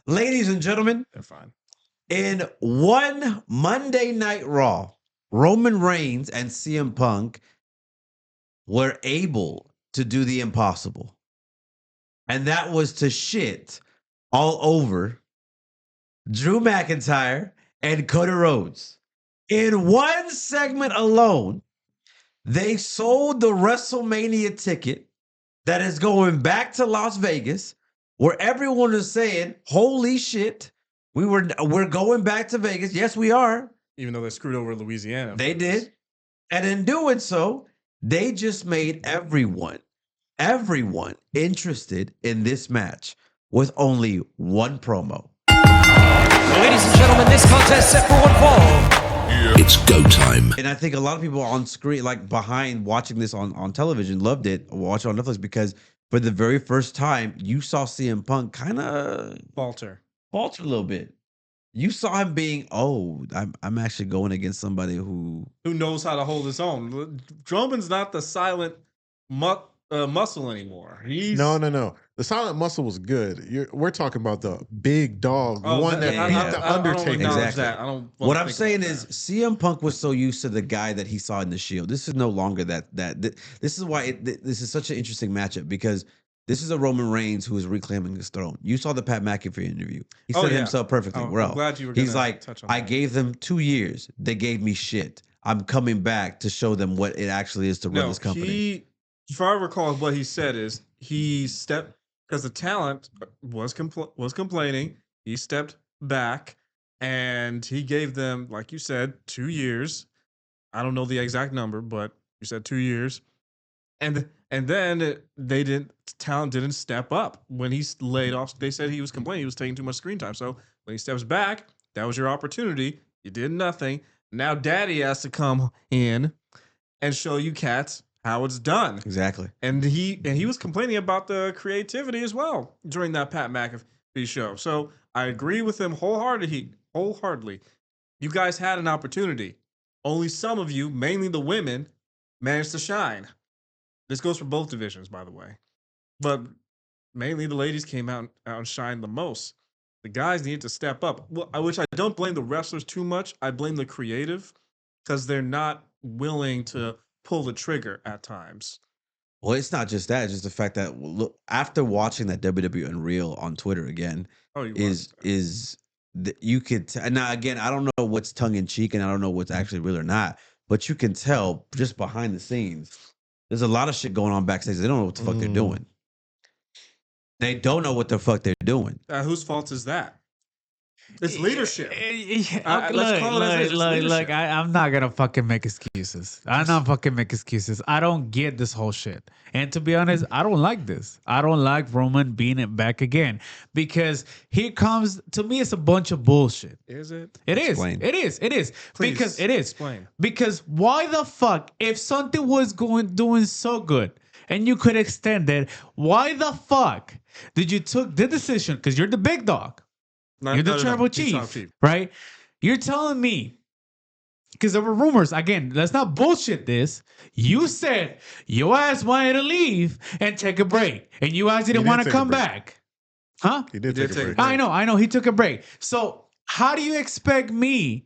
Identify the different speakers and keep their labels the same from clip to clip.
Speaker 1: Ladies and gentlemen,
Speaker 2: They're fine.
Speaker 1: in one Monday Night Raw, Roman Reigns and CM Punk were able to do the impossible. And that was to shit all over Drew McIntyre and Cody Rhodes. In one segment alone, they sold the WrestleMania ticket that is going back to Las Vegas, where everyone is saying, "Holy shit, we're going back to Vegas." Yes, we are.
Speaker 2: Even though they screwed over Louisiana.
Speaker 1: They did. And in doing so, they just made everyone interested in this match with only one promo.
Speaker 3: Ladies and gentlemen, this contest set for one fall.
Speaker 4: It's go time.
Speaker 1: And I think a lot of people on screen, like behind watching this on television, loved it, watch it on Netflix, because for the very first time, you saw CM Punk kind of
Speaker 2: falter
Speaker 1: a little bit. You saw him being, I'm actually going against somebody who
Speaker 2: knows how to hold his own. Strowman's not the silent muscle anymore.
Speaker 5: No. The silent muscle was good. We're talking about the big dog, the one that beat the Undertaker.
Speaker 1: Exactly. What I'm saying is, CM Punk was so used to the guy that he saw in the Shield. This is no longer that. This is why this is such an interesting matchup, because this is a Roman Reigns who is reclaiming his throne. You saw the Pat McAfee interview. He said himself perfectly well.
Speaker 2: I'm glad you were
Speaker 1: He's like,
Speaker 2: touch on
Speaker 1: I
Speaker 2: that.
Speaker 1: gave them 2 years. They gave me shit. I'm coming back to show them what it actually is to run this company.
Speaker 2: If I recall, what he said is he stepped, because the talent was complaining. He stepped back and he gave them, like you said, 2 years. I don't know the exact number, but you said 2 years. And then talent didn't step up when he laid off. They said he was complaining he was taking too much screen time. So when he steps back, that was your opportunity. You did nothing. Now Daddy has to come in and show you cats how it's done.
Speaker 1: Exactly.
Speaker 2: And he was complaining about the creativity as well during that Pat McAfee show. So I agree with him wholeheartedly. You guys had an opportunity. Only some of you, mainly the women, managed to shine. This goes for both divisions, by the way. But mainly the ladies came out and shined the most. The guys needed to step up. Well, which I don't blame the wrestlers too much. I blame the creative, because they're not willing to pull the trigger at times.
Speaker 1: Well, it's not just that; it's just the fact that, look, after watching that WWE Unreal on Twitter again, you could now again, I don't know what's tongue in cheek and I don't know what's actually real or not, but you can tell just behind the scenes, there's a lot of shit going on backstage. They don't know what the fuck they're doing. They don't know what the fuck they're doing.
Speaker 2: Whose fault is that? It's leadership.
Speaker 6: Look, I'm not gonna fucking make excuses. I'm not fucking make excuses. I don't get this whole shit. And to be honest, I don't like this. I don't like Roman being it back again, because here comes, to me, it's a bunch of bullshit.
Speaker 2: Is it?
Speaker 6: It is. It is.
Speaker 2: Please,
Speaker 6: because it is.
Speaker 2: Explain.
Speaker 6: Because why the fuck, if something was doing so good and you could extend it, why the fuck did you took the decision? Because you're the big dog. You're the tribal chief, right? You're telling me, because there were rumors, again, let's not bullshit this. You said your ass wanted to leave and take a break, and you guys didn't want to come back. Huh?
Speaker 5: He did take a break.
Speaker 6: I know. He took a break. So how do you expect me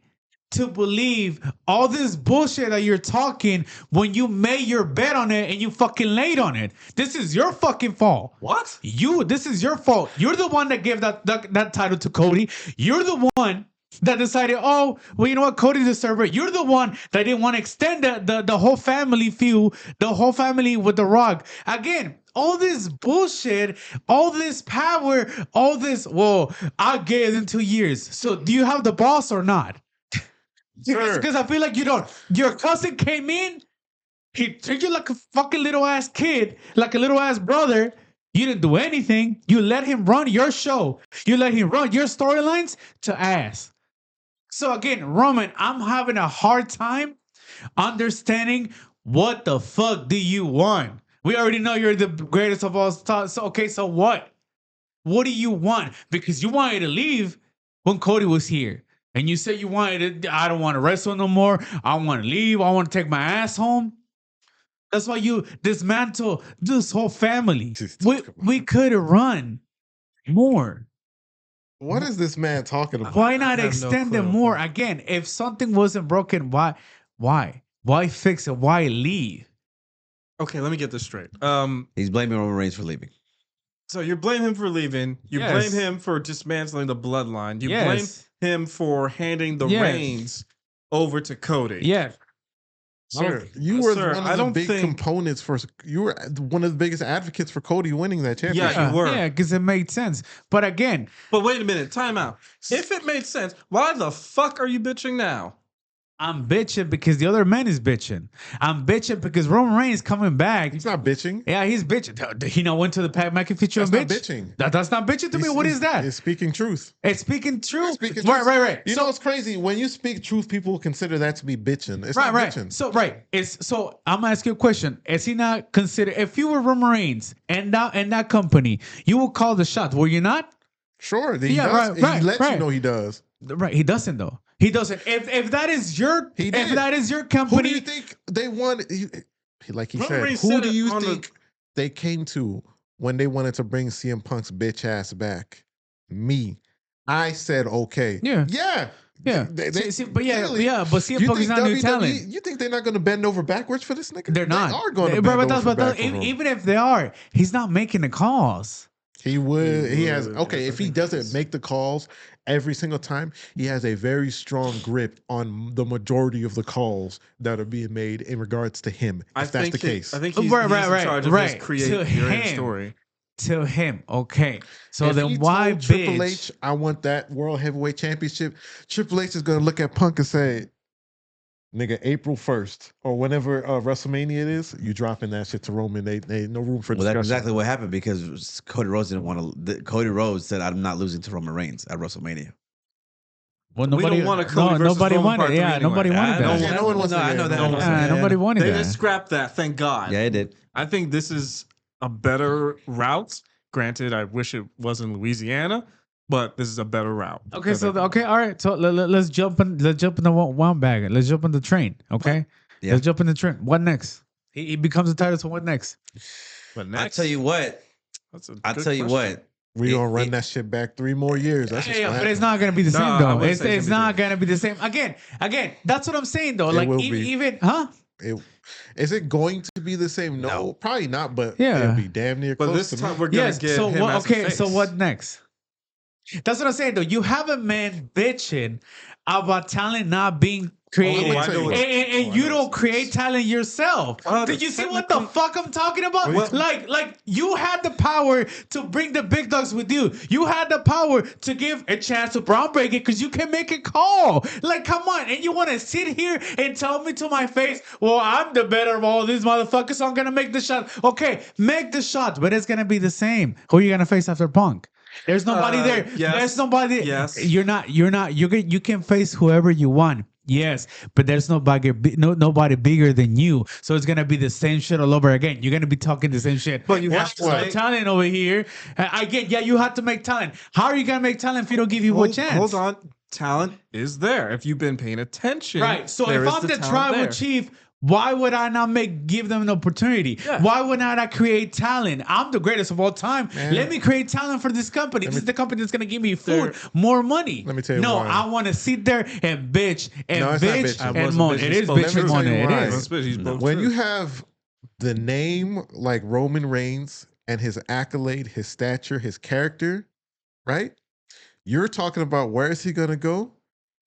Speaker 6: to believe all this bullshit that you're talking when you made your bet on it and you fucking laid on it? This is your fucking fault.
Speaker 2: What?
Speaker 6: This is your fault. You're the one that gave that title to Cody. You're the one that decided, oh, well, you know what, Cody deserves it. You're the one that didn't want to extend the whole family feud, the whole family with The Rock. Again, all this bullshit, all this power, all this, well, I gave them 2 years. So do you have the boss or not? Because I feel like you don't. Your cousin came in, he treated you like a fucking little ass kid, like a little ass brother. You didn't do anything. You let him run your show. You let him run your storylines to ass. So again, Roman, I'm having a hard time understanding what the fuck do you want? We already know you're the greatest of all time. So okay, so what? What do you want? Because you wanted to leave when Cody was here. And you said you wanted to, I don't want to wrestle no more. I want to leave. I want to take my ass home. That's why you dismantle this whole family. We could have run more.
Speaker 5: What is this man talking about?
Speaker 6: Why not
Speaker 2: have no
Speaker 6: extend it
Speaker 2: clue.
Speaker 6: more? Again, if something wasn't broken, why fix it? Why leave?
Speaker 2: Okay, let me get this straight.
Speaker 1: He's blaming Roman Reigns for leaving.
Speaker 2: So you blame him for leaving. You
Speaker 6: Yes.
Speaker 2: blame him for dismantling the bloodline. You
Speaker 6: Yes.
Speaker 2: blame him for handing the
Speaker 6: Yes.
Speaker 2: reins over to Cody.
Speaker 6: Yeah.
Speaker 5: Sir, you were
Speaker 2: sir,
Speaker 5: one
Speaker 2: I
Speaker 5: of the
Speaker 2: don't
Speaker 5: big
Speaker 2: think-
Speaker 5: components for. You were one of the biggest advocates for Cody winning that championship.
Speaker 2: Yeah, you were.
Speaker 6: Yeah, because it made sense. But again,
Speaker 2: But wait a minute, time out. If it made sense, why the fuck are you bitching now?
Speaker 6: I'm bitching because the other man is bitching. I'm bitching because Roman Reigns coming back.
Speaker 5: He's not bitching.
Speaker 6: Yeah, he's bitching. He not went to the Pat McAfee show
Speaker 5: That's
Speaker 6: and
Speaker 5: not
Speaker 6: bitch.
Speaker 5: bitching.
Speaker 6: That's not bitching to me. What is that?
Speaker 5: It's speaking truth.
Speaker 6: It's speaking truth.
Speaker 5: Speaking
Speaker 6: Right,
Speaker 5: truth.
Speaker 6: right.
Speaker 5: You know what's crazy? When you speak truth, people consider that to be bitching. It's
Speaker 6: Right,
Speaker 5: not
Speaker 6: right.
Speaker 5: bitching.
Speaker 6: So I'm gonna ask you a question. Is he not considered? If you were Roman Reigns and that company, you will call the shots. Were you not?
Speaker 5: Sure, he
Speaker 6: Yeah,
Speaker 5: does.
Speaker 6: right,
Speaker 5: He lets
Speaker 6: right.
Speaker 5: you know he does.
Speaker 6: Right. He doesn't though. He doesn't. If that is your
Speaker 5: He
Speaker 6: if
Speaker 5: did.
Speaker 6: that is your
Speaker 5: Who do
Speaker 6: company,
Speaker 5: you think they wanted? Like he
Speaker 2: Roman
Speaker 5: said,
Speaker 2: Reigns
Speaker 5: who
Speaker 2: said
Speaker 5: do
Speaker 2: it
Speaker 5: you
Speaker 2: on the-
Speaker 5: think they came to when they wanted to bring CM Punk's bitch ass back? Me. I said okay.
Speaker 6: Yeah.
Speaker 5: Yeah.
Speaker 6: Yeah. But CM Punk is not new talent.
Speaker 5: You think they're not going to bend over backwards for this nigga?
Speaker 6: They're not.
Speaker 5: They are going to
Speaker 6: But
Speaker 5: bend
Speaker 6: that's-
Speaker 5: over
Speaker 6: but
Speaker 5: backwards.
Speaker 6: even if they are, he's not making the calls.
Speaker 5: He would. He has.
Speaker 2: would,
Speaker 5: Okay,
Speaker 2: yes,
Speaker 5: if
Speaker 2: I
Speaker 5: he
Speaker 2: think
Speaker 5: doesn't
Speaker 2: he's-
Speaker 5: make the calls every single time, he has a very strong grip on the majority of the calls that are being made in regards to him. If that's the case,
Speaker 2: I think he's,
Speaker 6: Right,
Speaker 2: he's
Speaker 6: right,
Speaker 2: in
Speaker 6: right,
Speaker 2: charge of
Speaker 6: right.
Speaker 2: his create
Speaker 6: To
Speaker 2: your
Speaker 6: him.
Speaker 2: story.
Speaker 6: To him, okay. So
Speaker 5: if
Speaker 6: then
Speaker 5: he
Speaker 6: why
Speaker 5: told Triple
Speaker 6: bitch?
Speaker 5: H, I want that World Heavyweight Championship, Triple H is going to look at Punk and say, "Nigga, April 1st or whenever WrestleMania it is, you dropping that shit to Roman. They no room for
Speaker 1: Well,
Speaker 5: discussion."
Speaker 1: that's exactly what happened because Cody Rhodes didn't want to. Cody Rhodes said, "I'm not losing to Roman Reigns at WrestleMania."
Speaker 6: Well,
Speaker 2: We don't want a Cody versus
Speaker 6: nobody
Speaker 2: Roman
Speaker 6: wanted.
Speaker 2: part three
Speaker 6: Yeah,
Speaker 2: anyway.
Speaker 6: nobody wanted
Speaker 1: I
Speaker 6: that.
Speaker 5: no one wants
Speaker 1: I
Speaker 5: to-
Speaker 1: know
Speaker 5: yeah,
Speaker 1: that.
Speaker 5: no one wants
Speaker 6: Yeah, nobody wanted
Speaker 2: They
Speaker 6: that.
Speaker 2: just scrapped that, thank God.
Speaker 1: Yeah, it did.
Speaker 2: I think this is a better route. Granted, I wish it was in Louisiana, but this is a better route.
Speaker 6: Okay, so all right. So let's jump in. Let's jump in the one bag. Let's jump in the train. Okay,
Speaker 1: Yeah.
Speaker 6: let's jump in the train. What next? He becomes the title. So what next?
Speaker 2: But
Speaker 1: I
Speaker 2: next,
Speaker 1: tell you what.
Speaker 2: that's a
Speaker 1: I
Speaker 2: good
Speaker 1: tell you
Speaker 2: question.
Speaker 1: what.
Speaker 5: We gonna run
Speaker 1: It-
Speaker 5: that shit back 3 more years. That's what's
Speaker 6: Yeah,
Speaker 5: gonna
Speaker 6: but it's
Speaker 5: happen.
Speaker 6: not gonna be the same
Speaker 2: I
Speaker 6: though.
Speaker 2: wouldn't say
Speaker 6: It's
Speaker 2: it's gonna
Speaker 6: not gonna be the same. Again, that's what I'm saying though.
Speaker 5: It
Speaker 6: Like
Speaker 5: will be.
Speaker 6: even huh?
Speaker 5: Is it going to be the same? No, probably not. But
Speaker 6: Yeah.
Speaker 5: it'll be damn near
Speaker 2: But
Speaker 5: close
Speaker 2: this
Speaker 5: to
Speaker 2: time
Speaker 5: me.
Speaker 2: we're gonna
Speaker 6: Yes.
Speaker 2: get
Speaker 6: So
Speaker 2: him
Speaker 6: what?
Speaker 2: as a
Speaker 6: Okay.
Speaker 2: face.
Speaker 6: So what next? That's what I'm saying though. You have a man bitching about talent not being created,
Speaker 5: Oh, I know what-
Speaker 6: and you don't create talent yourself. Did you see what the fuck I'm talking about?
Speaker 2: Well-
Speaker 6: like you had the power to bring the big dogs with you. You had the power to give a chance to Braun Breaker because you can make a call. Like, come on, and you want to sit here and tell me to my face, "Well, I'm the better of all these motherfuckers, so I'm gonna make the shot." Okay, make the shot, but it's gonna be the same. Who are you gonna face after Punk? There's nobody there.
Speaker 2: yes.
Speaker 6: There's nobody.
Speaker 2: Yes.
Speaker 6: You're not. You can face whoever you want. Yes, but there's nobody bigger than you. So it's gonna be the same shit all over again. You're gonna be talking the same shit.
Speaker 2: But you have
Speaker 6: Watch
Speaker 2: to
Speaker 6: the
Speaker 2: make-
Speaker 6: talent over here. Again, yeah, you have to make talent. How are you gonna make talent if you don't give you a chance?
Speaker 2: Hold on. Talent is there. If you've been paying attention.
Speaker 6: Right. So
Speaker 2: there
Speaker 6: if
Speaker 2: is
Speaker 6: I'm the
Speaker 2: talent
Speaker 6: tribal
Speaker 2: there.
Speaker 6: chief, why would I not give them an opportunity?
Speaker 2: Yeah.
Speaker 6: Why would I not create talent? I'm the greatest of all time.
Speaker 5: Man.
Speaker 6: Let me create talent for this company. This is the company that's gonna give me food, more money.
Speaker 5: Let me tell you
Speaker 6: No,
Speaker 5: why.
Speaker 6: I want to sit there and bitch and
Speaker 5: No, it's not
Speaker 6: bitch
Speaker 5: bitching.
Speaker 6: and moan. It is
Speaker 5: Let me
Speaker 6: bitch
Speaker 5: tell
Speaker 6: and moan.
Speaker 5: you
Speaker 6: It
Speaker 5: why.
Speaker 6: is.
Speaker 2: He's both
Speaker 5: When
Speaker 2: true.
Speaker 5: you have the name like Roman Reigns and his accolade, his stature, his character, right? You're talking about where is he gonna go?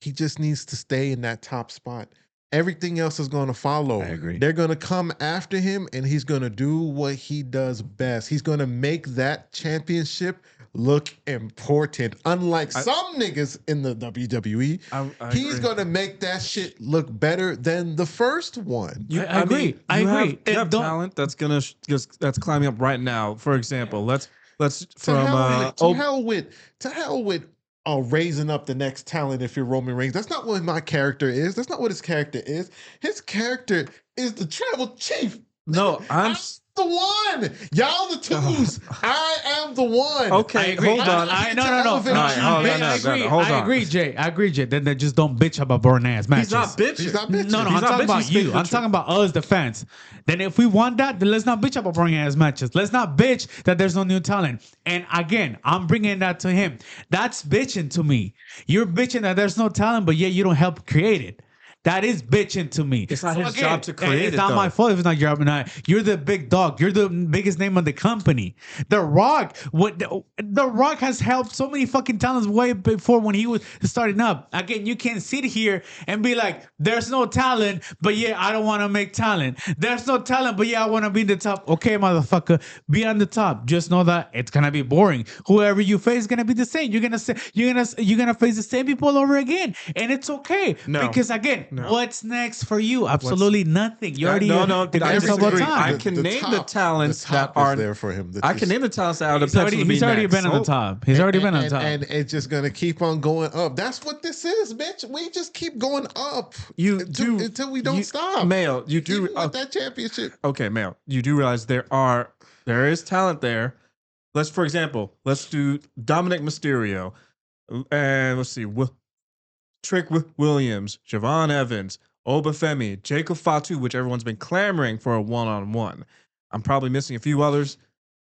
Speaker 5: He just needs to stay in that top spot. Everything else is going to follow.
Speaker 1: I agree.
Speaker 5: They're going to come after him and he's going to do what he does best. He's going to make that championship look important. Unlike some niggas in the WWE,
Speaker 2: I
Speaker 5: he's
Speaker 2: agree.
Speaker 5: going to make that shit look better than the first one.
Speaker 6: I agree. I
Speaker 2: you
Speaker 6: agree.
Speaker 2: Have, you
Speaker 6: And
Speaker 2: have
Speaker 6: don't-
Speaker 2: talent that's gonna that's climbing up right now. For example, let's
Speaker 5: To
Speaker 2: from
Speaker 5: hell with raising up the next talent if you're Roman Reigns. That's not what my character is. That's not what his character is. His character is the tribal chief.
Speaker 2: no,
Speaker 5: the one. Y'all the twos. I am the one.
Speaker 2: Okay, hold on.
Speaker 5: I'm here
Speaker 6: No,
Speaker 5: to
Speaker 6: no, no.
Speaker 5: elevate
Speaker 2: All right,
Speaker 5: you,
Speaker 2: hold on,
Speaker 5: bitch.
Speaker 2: no, no, hold
Speaker 6: I
Speaker 2: on.
Speaker 6: agree, Jay. I agree, Jay. Then they just don't bitch about boring ass matches.
Speaker 2: He's not bitching.
Speaker 5: He's not bitching.
Speaker 6: No, no,
Speaker 2: He's
Speaker 6: I'm
Speaker 2: not
Speaker 6: talking
Speaker 2: bitching,
Speaker 6: about
Speaker 2: he's speaking
Speaker 6: you.
Speaker 2: the
Speaker 6: I'm
Speaker 2: truth.
Speaker 6: talking about us, the fans. Then if we want that, then let's not bitch about boring ass matches. Let's not bitch that there's no new talent. And again, I'm bringing that to him. That's bitching to me. You're bitching that there's no talent, but yet you don't help create it. That is bitching to me.
Speaker 2: It's not his job to create
Speaker 6: it's
Speaker 2: it,
Speaker 6: not
Speaker 2: though.
Speaker 6: my fault if it's not your job. You're the big dog. You're the biggest name of the company. The Rock, the Rock has helped so many fucking talents way before when he was starting up. Again, you can't sit here and be like, "There's no talent, but yeah, I don't want to make talent. There's no talent, but yeah, I want to be in the top." Okay, motherfucker, be on the top. Just know that it's gonna be boring. Whoever you face is gonna be the same. You're gonna face the same people over again, and it's okay
Speaker 2: No.
Speaker 6: because again.
Speaker 2: No.
Speaker 6: What's next for you? Absolutely nothing. You already
Speaker 2: no,
Speaker 6: the
Speaker 2: I
Speaker 6: greatest of all
Speaker 2: disagree.
Speaker 6: time.
Speaker 2: I can name the talents
Speaker 5: the top
Speaker 2: that are
Speaker 5: is there for him.
Speaker 2: I can name the talents that are the
Speaker 6: He's already,
Speaker 2: potential to be
Speaker 6: he's already
Speaker 2: next.
Speaker 6: been on the top. He's already been on
Speaker 5: and,
Speaker 6: top.
Speaker 5: and it's just gonna keep on going up. That's what this is, bitch. We just keep going up.
Speaker 2: You
Speaker 5: until,
Speaker 2: do
Speaker 5: until we don't
Speaker 2: you,
Speaker 5: stop.
Speaker 2: Mail, you do
Speaker 5: Even with that championship.
Speaker 2: okay, Mail. You do realize there is talent there. For example, let's do Dominic Mysterio, and let's see, Trick Williams, Javon Evans, Obafemi, Jacob Fatu, which everyone's been clamoring for a one-on-one. I'm probably missing a few others.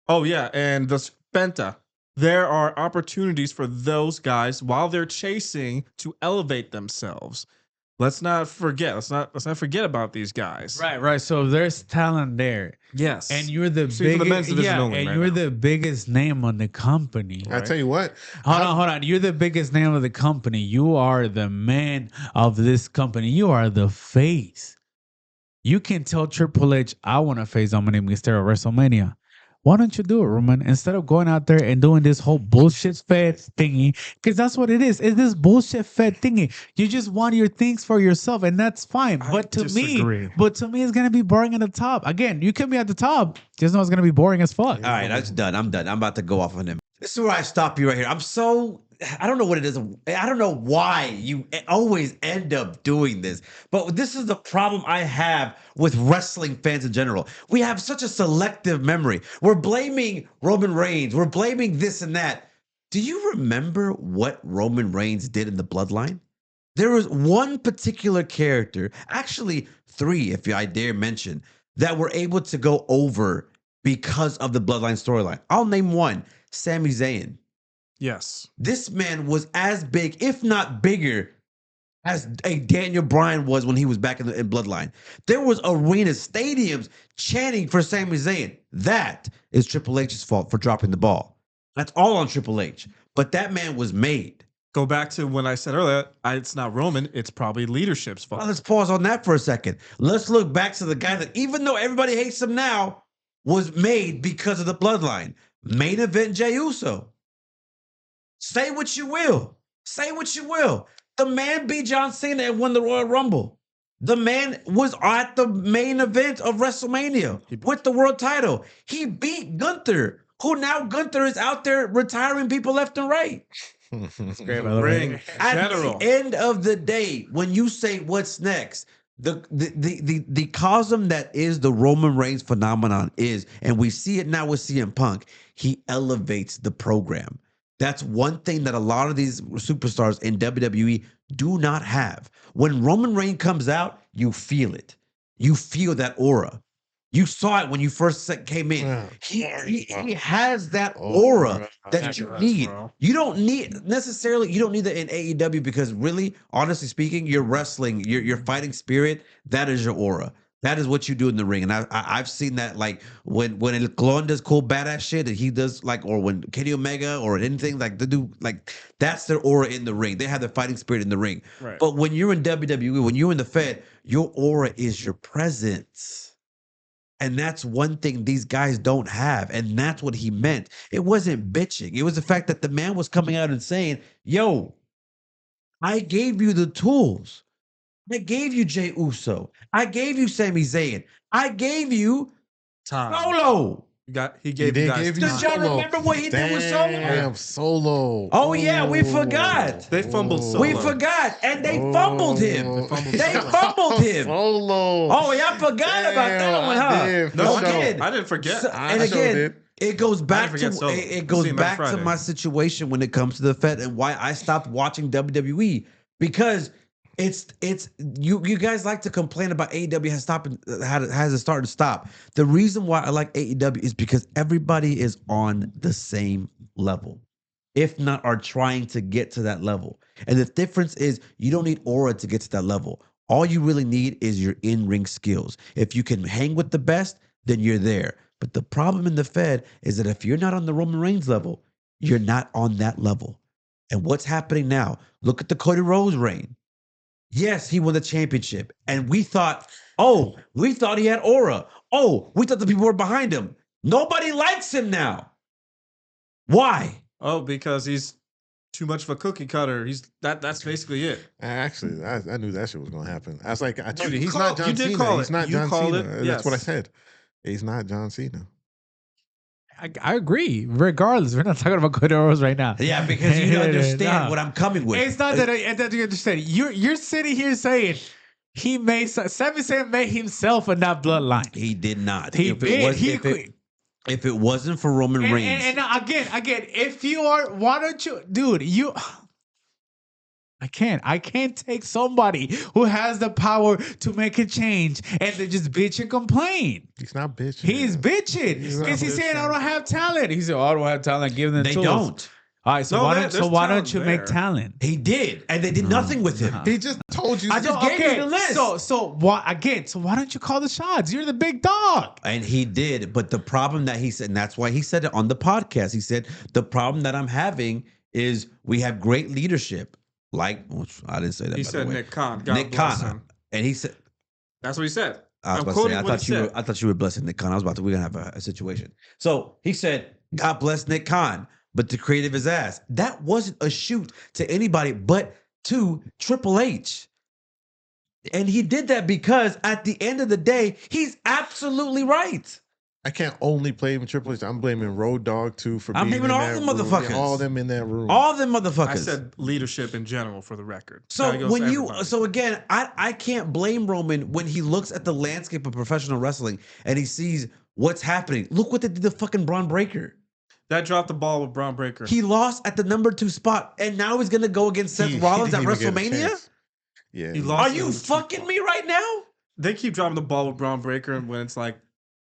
Speaker 2: Oh yeah, and the Spenta. There are opportunities for those guys while they're chasing to elevate themselves. Let's not forget. Let's not forget about these guys.
Speaker 6: Right. So there's talent there.
Speaker 2: Yes.
Speaker 6: And you're the
Speaker 2: Speaking for the men's
Speaker 6: biggest,
Speaker 2: division only
Speaker 6: and
Speaker 2: right
Speaker 6: you're
Speaker 2: now.
Speaker 6: the biggest name on the company.
Speaker 5: I tell you what.
Speaker 6: Hold on. You're the biggest name of the company. You are the man of this company. You are the face. You can tell Triple H, I want to face Dominic Mysterio at WrestleMania. Why don't you do it, Roman? Instead of going out there and doing this whole bullshit fed thingy, because that's what it is. It's this bullshit fed thingy. You just want your things for yourself, and that's fine. But to me, it's gonna be boring at the top. Again, you can be at the top, just know it's gonna be boring as fuck.
Speaker 1: All right, that's done. I'm done. I'm about to go off on him. This is where I stop you right here. I don't know what it is. I don't know why you always end up doing this, but this is the problem I have with wrestling fans in general. We have such a selective memory. We're blaming Roman Reigns. We're blaming this and that. Do you remember what Roman Reigns did in the Bloodline? There was one particular character, actually three, if I dare mention, that were able to go over because of the Bloodline storyline. I'll name one, Sami Zayn.
Speaker 2: Yes.
Speaker 1: This man was as big, if not bigger, as a Daniel Bryan was when he was back in Bloodline. There was arenas, stadiums chanting for Sami Zayn. That is Triple H's fault for dropping the ball. That's all on Triple H. But that man was made.
Speaker 2: Go back to when I said earlier, it's not Roman, it's probably leadership's fault.
Speaker 1: Well, let's pause on that for a second. Let's look back to the guy that, even though everybody hates him now, was made because of the Bloodline. Main event Jey Uso. Say what you will. Say what you will. The man beat John Cena and won the Royal Rumble. The man was at the main event of WrestleMania with the world title. He beat Gunther, who now Gunther is out there retiring people left and right.
Speaker 6: That's great, by the
Speaker 2: Ring
Speaker 6: way.
Speaker 1: At
Speaker 2: general.
Speaker 1: the end of the day, when you say what's next, the cosm that is the Roman Reigns phenomenon is, and we see it now with CM Punk, he elevates the program. That's one thing that a lot of these superstars in WWE do not have. When Roman Reigns comes out, you feel it. You feel that aura. You saw it when you first came in. He has that aura that you need. You don't need that in AEW because really, honestly speaking, your wrestling, your fighting spirit, that is your aura. That is what you do in the ring. And I've seen that, like when El Colon does cool badass shit and he does like, or when Kenny Omega or anything, like they do, like that's their aura in the ring. They have their fighting spirit in the ring.
Speaker 2: Right.
Speaker 1: But when you're in WWE, when you're in the Fed, your aura is your presence. And that's one thing these guys don't have. And that's what he meant. It wasn't bitching. It was the fact that the man was coming out and saying, yo, I gave you the tools. I gave you Jey Uso. I gave you Sami Zayn. I gave you
Speaker 2: Time.
Speaker 1: Solo.
Speaker 2: He gave you
Speaker 5: did
Speaker 2: guys
Speaker 5: give you
Speaker 1: Does
Speaker 2: time.
Speaker 1: y'all remember what he did with Solo?
Speaker 5: Damn, Solo.
Speaker 1: Oh, yeah, we forgot.
Speaker 2: They fumbled
Speaker 5: Oh.
Speaker 2: Solo.
Speaker 1: We forgot, and they fumbled him.
Speaker 5: Oh.
Speaker 1: They fumbled him.
Speaker 5: Solo.
Speaker 1: Oh, y'all forgot about that one, huh?
Speaker 5: I did, for
Speaker 2: No,
Speaker 5: sure.
Speaker 2: I didn't forget.
Speaker 1: And
Speaker 5: I sure
Speaker 1: again,
Speaker 5: did.
Speaker 1: it goes back
Speaker 2: forget
Speaker 1: to
Speaker 2: Solo.
Speaker 1: it goes
Speaker 2: See him
Speaker 1: back
Speaker 2: every
Speaker 1: to
Speaker 2: Friday.
Speaker 1: my situation when it comes to the Fed and why I stopped watching WWE because it's you guys like to complain about AEW has started to stop. The reason why I like AEW is because everybody is on the same level, if not are trying to get to that level. And the difference is you don't need aura to get to that level. All you really need is your in-ring skills. If you can hang with the best, then you're there. But the problem in the Fed is that if you're not on the Roman Reigns level, you're not on that level. And what's happening now? Look at the Cody Rhodes reign. Yes, he won the championship. And we thought he had aura. Oh, we thought the people were behind him. Nobody likes him now. Why?
Speaker 2: Oh, because he's too much of a cookie cutter. That's basically it.
Speaker 5: Actually, I knew that shit was gonna happen. I was like, I told you,
Speaker 2: You
Speaker 5: he's
Speaker 2: called-
Speaker 5: not John
Speaker 2: you did
Speaker 5: Cena.
Speaker 2: call
Speaker 5: He's
Speaker 2: it.
Speaker 5: not
Speaker 2: You
Speaker 5: John
Speaker 2: called
Speaker 5: Cena.
Speaker 2: it,
Speaker 5: That's what I
Speaker 2: yes.
Speaker 5: said. He's not John Cena.
Speaker 6: I agree. Regardless, we're not talking about Cody Rhodes right now.
Speaker 1: Yeah, because you understand
Speaker 6: Nah.
Speaker 1: what I'm coming with.
Speaker 6: It's not that you understand. You're sitting here saying he made Sami Zayn made himself a not bloodline.
Speaker 1: He did not.
Speaker 6: He
Speaker 1: If
Speaker 6: did.
Speaker 1: if it wasn't for Roman Reigns,
Speaker 6: And again, if you are, why don't you, dude? I can't take somebody who has the power to make a change and then just bitch and complain.
Speaker 5: He's not bitching.
Speaker 6: He's
Speaker 5: man.
Speaker 6: bitching
Speaker 5: He's not
Speaker 6: because he's saying I
Speaker 5: bitching.
Speaker 6: don't have talent. He said, "Oh, I don't have talent. Give them
Speaker 1: they
Speaker 6: tools."
Speaker 1: don't.
Speaker 6: All right, so
Speaker 2: No,
Speaker 6: why
Speaker 2: there-
Speaker 6: don't
Speaker 2: there's
Speaker 6: why
Speaker 2: talent
Speaker 6: don't you make
Speaker 2: there.
Speaker 6: talent?
Speaker 1: He did, and they did nothing with him.
Speaker 5: He just told you.
Speaker 1: I just gave you the list.
Speaker 6: So why don't you call the shots? You're the big dog.
Speaker 1: And he did, but the problem that he said, and that's why he said it on the podcast. He said the problem that I'm having is we have great leadership. Like, which I didn't say that.
Speaker 2: He
Speaker 1: by
Speaker 2: said
Speaker 1: the way.
Speaker 2: Nick Khan. God
Speaker 1: Nick
Speaker 2: bless
Speaker 1: Khan,
Speaker 2: him.
Speaker 1: and he said.
Speaker 2: That's what he said.
Speaker 1: I was
Speaker 2: I'm
Speaker 1: about to
Speaker 2: quoting
Speaker 1: say,
Speaker 2: what he said.
Speaker 1: I thought you were blessing Nick Khan. I was about to, we're gonna have a situation. So he said, God bless Nick Khan, but to creative his ass. That wasn't a shoot to anybody but to Triple H. And he did that because at the end of the day, he's absolutely right.
Speaker 5: I can't only blame Triple H. I'm blaming Road Dogg too for.
Speaker 1: I'm
Speaker 5: being
Speaker 1: blaming
Speaker 5: in
Speaker 1: all
Speaker 5: that
Speaker 1: the
Speaker 5: room.
Speaker 1: motherfuckers.
Speaker 5: Yeah, all of them in that room.
Speaker 1: All them motherfuckers.
Speaker 2: I said leadership in general for the record.
Speaker 1: So
Speaker 2: That goes
Speaker 1: when
Speaker 2: to
Speaker 1: you
Speaker 2: everybody.
Speaker 1: so again, I can't blame Roman when he looks at the landscape of professional wrestling and he sees what's happening. Look what they did to fucking Braun Breaker.
Speaker 2: that dropped the ball with Braun Breaker.
Speaker 1: He lost at the number 2 spot, and now he's gonna go against Seth
Speaker 5: He
Speaker 1: Rollins at
Speaker 5: didn't even get a
Speaker 1: WrestleMania.
Speaker 5: chance. Yeah.
Speaker 2: He lost.
Speaker 1: Are you fucking me right now?
Speaker 2: They keep dropping the ball with Braun Breaker, and when it's like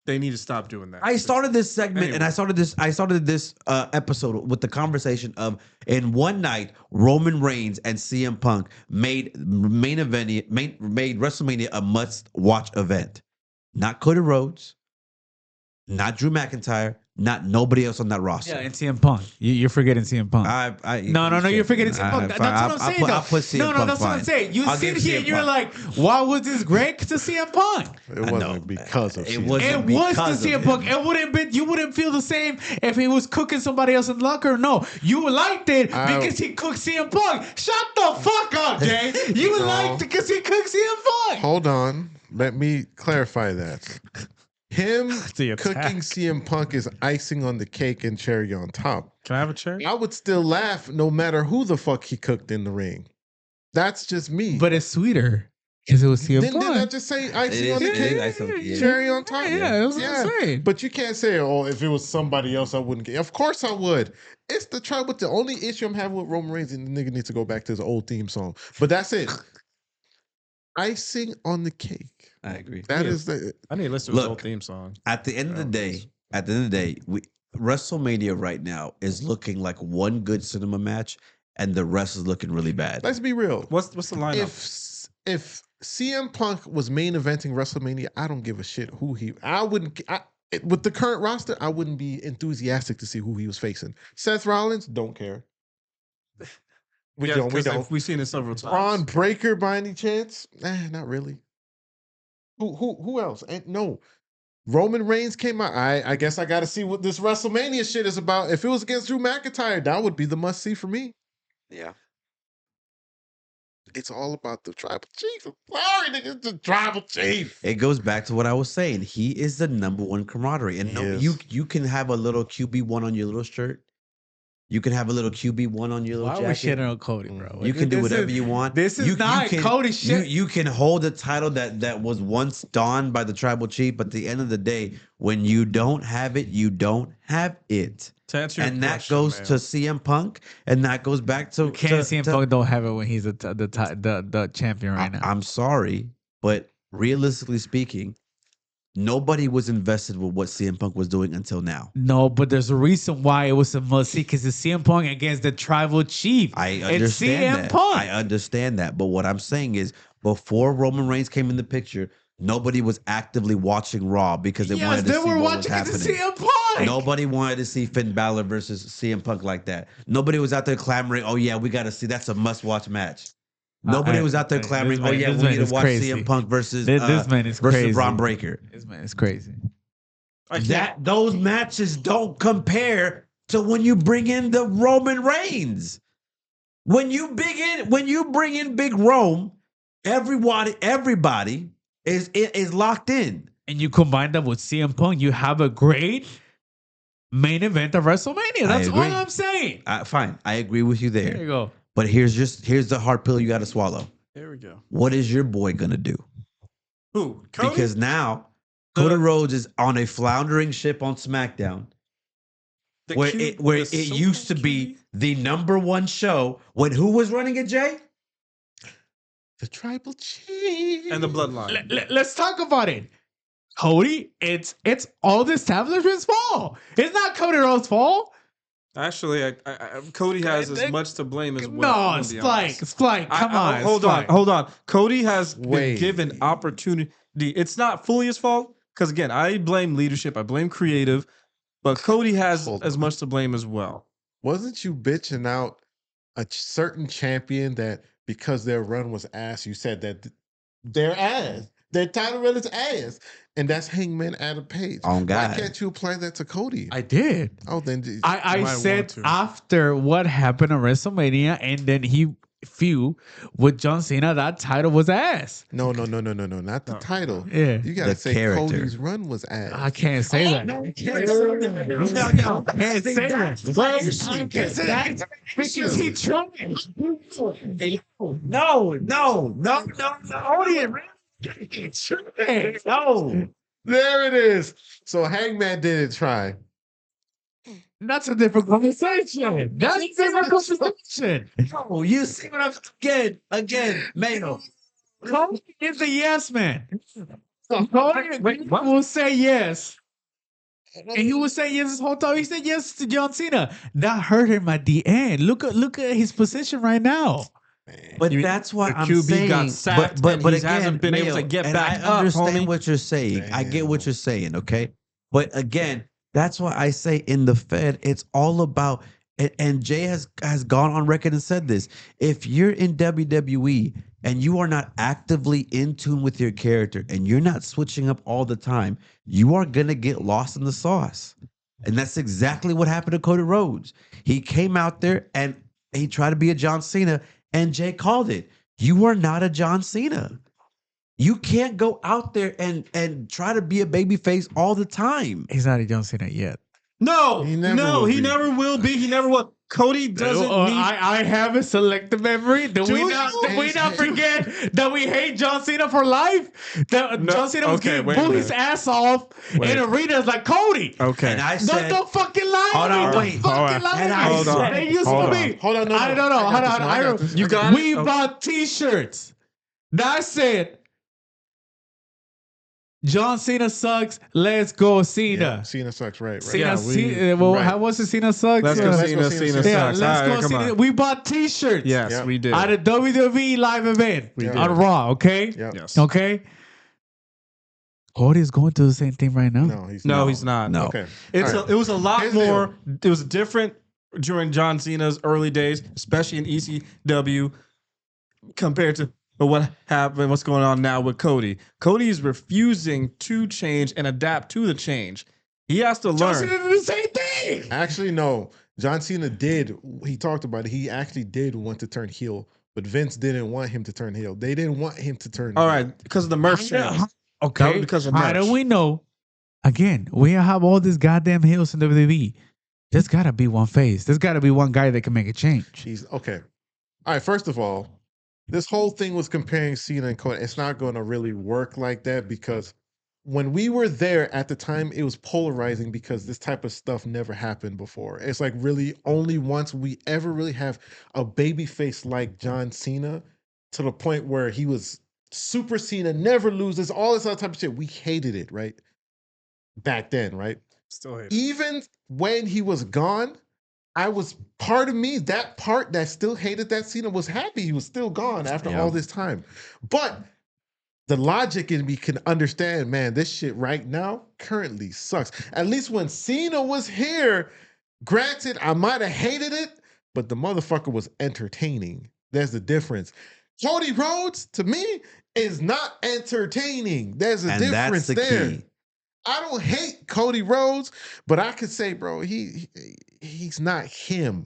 Speaker 2: they need to stop doing that.
Speaker 1: I started this segment and I
Speaker 2: Anyway.
Speaker 1: started this episode with the conversation of in one night Roman Reigns and CM Punk made WrestleMania a must watch event. Not Cody Rhodes, not Drew McIntyre, not nobody else on that roster.
Speaker 6: Yeah, and CM Punk. You're forgetting CM Punk. No, you're forgetting CM Punk. That's what I'm saying.
Speaker 1: I'll put CM
Speaker 6: No,
Speaker 1: Punk
Speaker 6: that's what I'm
Speaker 1: fine.
Speaker 6: saying. You
Speaker 1: I'll
Speaker 6: sit
Speaker 1: give
Speaker 6: here
Speaker 1: CM
Speaker 6: and you're
Speaker 1: Punk.
Speaker 6: like, why was this great to CM Punk?
Speaker 5: It wasn't because of.
Speaker 1: It
Speaker 5: CM.
Speaker 1: wasn't.
Speaker 6: It was to
Speaker 1: because of
Speaker 6: CM
Speaker 1: him.
Speaker 6: Punk. It wouldn't been. You wouldn't feel the same if he was cooking somebody else in the locker. No, you liked it because he cooked CM Punk. Shut the fuck up, Jay. You liked it because he cooked CM Punk.
Speaker 5: Hold on. Let me clarify that. Him
Speaker 6: the attack.
Speaker 5: cooking CM Punk is icing on the cake and cherry on top.
Speaker 2: Can I have a chair?
Speaker 5: I would still laugh no matter who the fuck he cooked in the ring. That's just me.
Speaker 6: But it's sweeter because it was CM
Speaker 5: Didn't I
Speaker 6: Punk.
Speaker 5: just say
Speaker 1: It
Speaker 5: icing
Speaker 1: is-
Speaker 5: on the
Speaker 1: it is
Speaker 5: cake?
Speaker 1: icing- yeah.
Speaker 5: Cherry on top?
Speaker 6: Yeah, that's what I'm saying.
Speaker 5: But you can't say, oh, if it was somebody else, I wouldn't get. Of course I would. It's the try. But the only issue I'm having with Roman Reigns, and the nigga needs to go back to his old theme song. But that's it. Icing on the cake.
Speaker 1: I agree.
Speaker 5: That is the.
Speaker 2: I need to listen to his
Speaker 1: Look.
Speaker 2: whole theme song.
Speaker 1: At the end of the day, WrestleMania right now is looking like one good cinema match, and the rest is looking really bad.
Speaker 5: Let's be real.
Speaker 2: What's the lineup?
Speaker 5: If CM Punk was main eventing WrestleMania, I don't give a shit who he. I wouldn't. With the current roster, I wouldn't be enthusiastic to see who he was facing. Seth Rollins, don't care. We
Speaker 2: Yeah,
Speaker 5: don't. We
Speaker 2: 'cause
Speaker 5: don't.
Speaker 2: We've seen it several times.
Speaker 5: Braun Breaker by any chance? Not really. Who else? And no. Roman Reigns came out. I guess I got to see what this WrestleMania shit is about. If it was against Drew McIntyre, that would be the must see for me.
Speaker 1: Yeah.
Speaker 5: It's all about the tribal chief. I'm sorry, nigga, it's the tribal chief.
Speaker 1: It goes back to what I was saying. He is the number one camaraderie. And
Speaker 5: He
Speaker 1: no,
Speaker 5: is.
Speaker 1: you can have a little QB1 on your little shirt. You can have a little QB1 on your little
Speaker 6: Why are we
Speaker 1: jacket.
Speaker 6: shitting on Cody, bro?
Speaker 1: You can do
Speaker 6: This
Speaker 1: whatever
Speaker 6: is-
Speaker 1: you want.
Speaker 6: This is
Speaker 1: you
Speaker 6: not
Speaker 1: can,
Speaker 6: Cody shit.
Speaker 1: You can hold a title that was once donned by the tribal chief, but at the end of the day, when you don't have it, you don't have it.
Speaker 2: To answer your
Speaker 1: And that
Speaker 2: question,
Speaker 1: goes
Speaker 2: Mayo.
Speaker 1: to CM Punk, and that goes back to
Speaker 6: Can't
Speaker 1: to,
Speaker 6: CM
Speaker 1: to-
Speaker 6: Punk don't have it when he's the champion right now.
Speaker 1: I'm sorry, but realistically speaking, nobody was invested with what CM Punk was doing until now.
Speaker 6: No, but there's a reason why it was a must see because it's CM Punk against the tribal chief.
Speaker 1: I
Speaker 6: It's
Speaker 1: understand
Speaker 6: CM
Speaker 1: that.
Speaker 6: Punk.
Speaker 1: I understand that. But what I'm saying is, before Roman Reigns came in the picture, nobody was actively watching Raw because they wanted to
Speaker 6: they
Speaker 1: see
Speaker 6: were
Speaker 1: what was
Speaker 6: watching it to
Speaker 1: happening.
Speaker 6: CM Punk.
Speaker 1: Nobody wanted to see Finn Balor versus CM Punk like that. Nobody was out there clamoring, "Oh yeah, we got to see. That's a must-watch match." Nobody was out there clamoring, "Oh yeah,
Speaker 6: this
Speaker 1: we
Speaker 6: man
Speaker 1: need to
Speaker 6: is
Speaker 1: watch
Speaker 6: crazy.
Speaker 1: CM Punk versus
Speaker 6: This man is
Speaker 1: versus
Speaker 6: crazy.
Speaker 1: Braun Breaker."
Speaker 6: This man is crazy.
Speaker 1: Those matches don't compare to when you bring in the Roman Reigns. When you bring in Big Rome, everybody is locked in.
Speaker 6: And you combine that with CM Punk, you have a great main event of WrestleMania. That's all
Speaker 1: agree.
Speaker 6: I'm saying.
Speaker 1: Fine, I agree with you there.
Speaker 6: There you go.
Speaker 1: But here's the hard pill you got to swallow.
Speaker 2: There we go.
Speaker 1: What is your boy gonna do?
Speaker 2: Who? Cody?
Speaker 1: Because now Cody Rhodes is on a floundering ship on SmackDown,
Speaker 2: The
Speaker 1: where
Speaker 2: Q-
Speaker 1: it where
Speaker 2: the
Speaker 1: it used to
Speaker 2: so-called
Speaker 1: be
Speaker 2: QB?
Speaker 1: the number one show. When who was running it, Jay?
Speaker 5: The tribal chief.
Speaker 2: And the bloodline.
Speaker 6: Let's talk about it. Cody, it's all the establishment's fault. It's not Cody Rhodes' fault.
Speaker 2: Actually, Cody has as much to blame as well.
Speaker 6: No,
Speaker 2: I'm gonna
Speaker 6: it's
Speaker 2: be
Speaker 6: like,
Speaker 2: honest.
Speaker 6: it's like, come on.
Speaker 2: Hold on, hold on. Cody has been
Speaker 5: Wait.
Speaker 2: given opportunity. It's not fully his fault because again, I blame leadership, I blame creative, but Cody has
Speaker 5: Hold
Speaker 2: as
Speaker 5: on.
Speaker 2: much to blame as well.
Speaker 5: Wasn't you bitching out a certain champion that because their run was ass, you said that their ass, their title run is ass, and that's Hangman Adam Page.
Speaker 1: On
Speaker 5: Why
Speaker 1: God.
Speaker 5: can't you apply that to Cody?
Speaker 6: I did.
Speaker 5: Oh, then
Speaker 6: I
Speaker 2: might
Speaker 6: said
Speaker 2: want to.
Speaker 6: after what happened at WrestleMania, and then he feud with John Cena, that title was ass.
Speaker 5: no, not the title.
Speaker 6: Yeah.
Speaker 5: You gotta
Speaker 1: The
Speaker 5: say
Speaker 1: character.
Speaker 5: Cody's run was ass.
Speaker 6: I can't say that.
Speaker 1: No,
Speaker 6: I can't say that. Because he tried.
Speaker 1: No. No.
Speaker 5: There it is. So Hangman didn't try.
Speaker 6: That's a different conversation. That's a different conversation.
Speaker 1: No, you see what I'm again, Mayo.
Speaker 6: Cody is a yes man. Cody will say yes. And he was saying yes this whole time. He said yes to John Cena. That hurt him at the end. Look at his position right now.
Speaker 1: But that's what
Speaker 2: the
Speaker 1: I'm
Speaker 2: QB
Speaker 1: saying.
Speaker 2: got sacked
Speaker 1: but
Speaker 2: and
Speaker 1: but
Speaker 2: he
Speaker 1: again,
Speaker 2: hasn't been able to get
Speaker 1: and
Speaker 2: back
Speaker 1: I
Speaker 2: up,
Speaker 1: understand
Speaker 2: homie.
Speaker 1: what you're saying. I get what
Speaker 5: Damn.
Speaker 1: you're saying. Okay, but again, that's why I say in the Fed, it's all about. And Jay has gone on record and said this. If you're in WWE and you are not actively in tune with your character and you're not switching up all the time, you are gonna get lost in the sauce. And that's exactly what happened to Cody Rhodes. He came out there and he tried to be a John Cena, and Jay called it. You are not a John Cena. You can't go out there and try to be a babyface all the time.
Speaker 6: He's not a John Cena yet.
Speaker 2: No,
Speaker 5: He never will
Speaker 2: he
Speaker 5: be.
Speaker 2: never will be. He never will. Cody doesn't need.
Speaker 6: I have a selective memory. Did we not forget that we hate John Cena for life? That
Speaker 2: No,
Speaker 6: John Cena was
Speaker 2: okay,
Speaker 6: getting
Speaker 2: wait a
Speaker 6: bullied his
Speaker 2: minute.
Speaker 6: ass off
Speaker 2: Wait.
Speaker 6: in arenas like Cody.
Speaker 2: Okay.
Speaker 1: And I said,
Speaker 6: Don't fucking lie
Speaker 1: Hold
Speaker 6: to me.
Speaker 1: on,
Speaker 6: Don't
Speaker 1: wait.
Speaker 6: fucking
Speaker 2: Hold on.
Speaker 6: lie to
Speaker 1: And
Speaker 6: me.
Speaker 1: I
Speaker 2: Hold on.
Speaker 6: It used
Speaker 2: Hold
Speaker 6: to
Speaker 2: on.
Speaker 6: be.
Speaker 5: Hold on, no,
Speaker 6: I don't know.
Speaker 5: I got this one, I got this one.
Speaker 2: You got
Speaker 6: We
Speaker 2: it? Okay.
Speaker 6: bought T-shirts. That said, John Cena sucks. Let's go Cena.
Speaker 5: Yeah, Cena sucks, right?
Speaker 6: Cena,
Speaker 2: Yeah,
Speaker 5: right.
Speaker 6: how was it? Cena sucks.
Speaker 2: Let's go,
Speaker 5: Let's
Speaker 2: Cena.
Speaker 5: go,
Speaker 2: Cena
Speaker 5: Cena.
Speaker 6: Yeah,
Speaker 2: sucks.
Speaker 6: let's
Speaker 2: All
Speaker 6: go
Speaker 2: right, come
Speaker 6: Cena.
Speaker 2: on.
Speaker 6: We bought T-shirts.
Speaker 2: Yes,
Speaker 5: Yep.
Speaker 2: we did.
Speaker 6: At a WWE live event
Speaker 5: We did.
Speaker 6: on Raw. Okay.
Speaker 5: Yep.
Speaker 2: Yes.
Speaker 6: Okay. Cody's going through the same thing right now.
Speaker 5: No, he's
Speaker 2: No,
Speaker 5: not.
Speaker 2: he's not.
Speaker 1: No.
Speaker 5: Okay.
Speaker 2: It's
Speaker 5: All right.
Speaker 2: it was a lot
Speaker 5: Here's the
Speaker 2: more. It was different during John Cena's early days, especially in ECW, compared to what happened. What's going on now with Cody? Cody is refusing to change and adapt to the change. He has to
Speaker 6: John
Speaker 2: learn.
Speaker 6: Cena did the same thing.
Speaker 5: Actually, no. John Cena did. He talked about it. He actually did want to turn heel but Vince didn't want him to turn heel. They didn't want him to turn.
Speaker 2: All
Speaker 5: heel.
Speaker 2: right, because of the merch. sales.
Speaker 6: Okay,
Speaker 2: That was because of
Speaker 6: how do
Speaker 2: merch.
Speaker 6: we know? Again, we have all these goddamn heels in WWE. There's gotta be one face. There's gotta be one guy that can make a change.
Speaker 5: He's okay. All right. First of all, this whole thing was comparing Cena and Cody. It's not going to really work like that because when we were there at the time, it was polarizing because this type of stuff never happened before. It's like really only once we ever really have a baby face like John Cena to the point where he was Super Cena, never loses, all this other type of shit. We hated it, right? Back then, right?
Speaker 2: Still hate it.
Speaker 5: Even when he was gone, I was part of me, that part that still hated that Cena was happy he was still gone after all this time. But the logic in me can understand, man, this shit right now currently sucks. At least when Cena was here, granted, I might have hated it, but the motherfucker was entertaining. There's the difference. Cody Rhodes, to me, is not entertaining. There's a
Speaker 1: And
Speaker 5: difference
Speaker 1: that's the
Speaker 5: there.
Speaker 1: key.
Speaker 5: I don't hate Cody Rhodes, but I could say, bro, he's not him.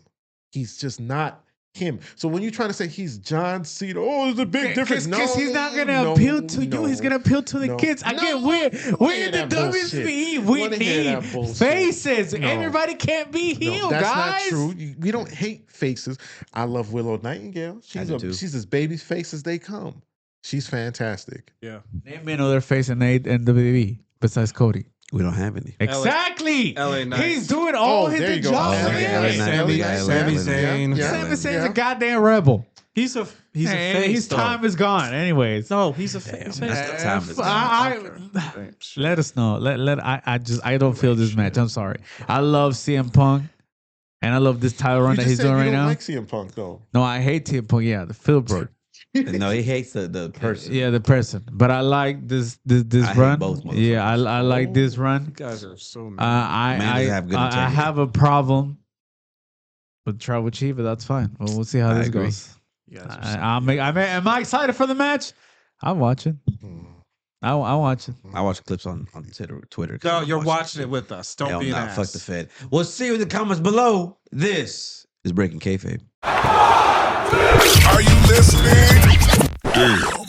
Speaker 5: He's just not him. So when you're trying to say he's John Cena, oh, there's a big difference.
Speaker 6: Because
Speaker 5: No,
Speaker 6: he's not gonna
Speaker 5: no,
Speaker 6: appeal to
Speaker 5: no,
Speaker 6: you. He's gonna appeal to the
Speaker 5: no.
Speaker 6: kids. Again,
Speaker 5: No,
Speaker 6: we're
Speaker 5: hear
Speaker 6: in the
Speaker 5: that bullshit.
Speaker 6: WWE. We
Speaker 5: Wanna hear that
Speaker 6: need
Speaker 5: bullshit.
Speaker 6: faces.
Speaker 5: No.
Speaker 6: Everybody can't be
Speaker 5: No,
Speaker 6: healed,
Speaker 5: that's
Speaker 6: guys.
Speaker 5: not true. We don't hate faces. I love Willow Nightingale. She's as baby face as they come. She's fantastic.
Speaker 2: Yeah.
Speaker 6: Name me another face in WWE besides Cody.
Speaker 1: We don't have any.
Speaker 6: Exactly.
Speaker 2: LA Knight.
Speaker 6: He's doing all
Speaker 5: there
Speaker 6: his
Speaker 5: you go.
Speaker 6: jobs.
Speaker 1: LA Knight.
Speaker 2: Sami
Speaker 1: Yeah,
Speaker 2: Zayn.
Speaker 5: yeah.
Speaker 6: Sami Zayn's a goddamn rebel.
Speaker 2: He's a
Speaker 6: Hey,
Speaker 2: face.
Speaker 6: his time is gone. Anyways,
Speaker 2: No, he's a face.
Speaker 1: That's the time is
Speaker 6: let us know. I don't feel this match. I'm sorry. I love CM Punk, and I love this title run
Speaker 5: You
Speaker 6: that
Speaker 5: just
Speaker 6: he's
Speaker 5: said
Speaker 6: doing
Speaker 5: you
Speaker 6: right
Speaker 5: don't
Speaker 6: now.
Speaker 5: like CM Punk though.
Speaker 6: No, I hate CM Punk. Yeah, the Phil bro.
Speaker 1: No, he hates the person.
Speaker 6: Yeah, the person. But I like this
Speaker 1: I hate
Speaker 6: run.
Speaker 1: both
Speaker 6: Yeah, I like this
Speaker 2: You
Speaker 6: run.
Speaker 2: guys are so mad.
Speaker 6: I
Speaker 1: Man doesn't have good
Speaker 6: I
Speaker 1: integrity.
Speaker 6: have a problem with Tribal Chief, but that's fine. Well, we'll see how
Speaker 1: I
Speaker 6: this
Speaker 1: agree.
Speaker 6: goes.
Speaker 2: You guys are so
Speaker 6: Am I excited for the match? I'm watching. I'm watching.
Speaker 1: I watch clips on Twitter.
Speaker 2: No, you're watching it with us. Don't
Speaker 1: Hell
Speaker 2: be an
Speaker 1: nah,
Speaker 2: ass.
Speaker 1: fuck the Fed. We'll see you in the comments below. This is Breaking Kayfabe.
Speaker 4: Are you listening? Damn.